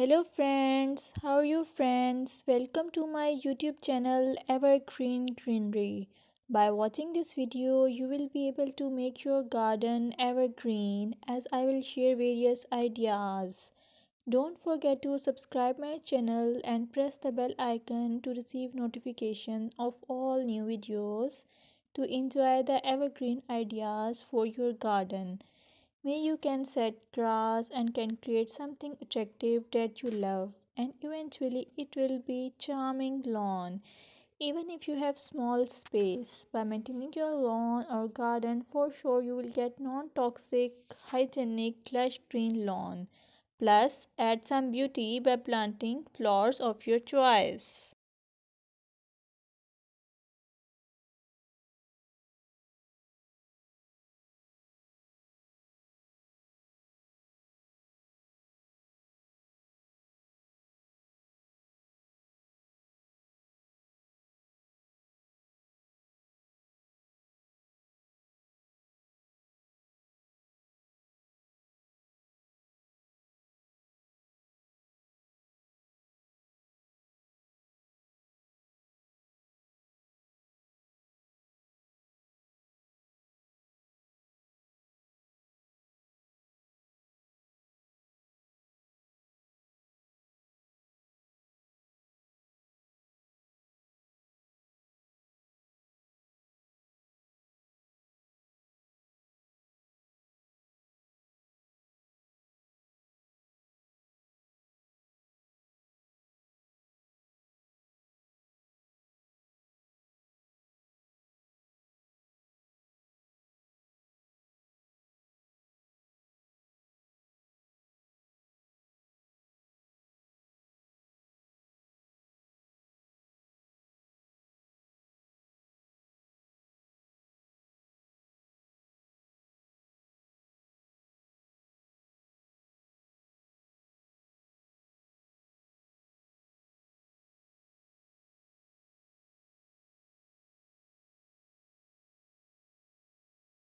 Hello friends, how are you friends? Welcome to my YouTube channel Evergreen Greenery. By watching this video, you will be able to make your garden evergreen as I will share various ideas. Don't forget to subscribe my channel and press the bell icon to receive notification of all new videos to enjoy the evergreen ideas for your garden. May you can set grass and can create something attractive that you love, and eventually it will be charming lawn. Even if you have small space, by maintaining your lawn or garden, for sure you will get non-toxic, hygienic, lush green lawn. Plus, add some beauty by planting flowers of your choice.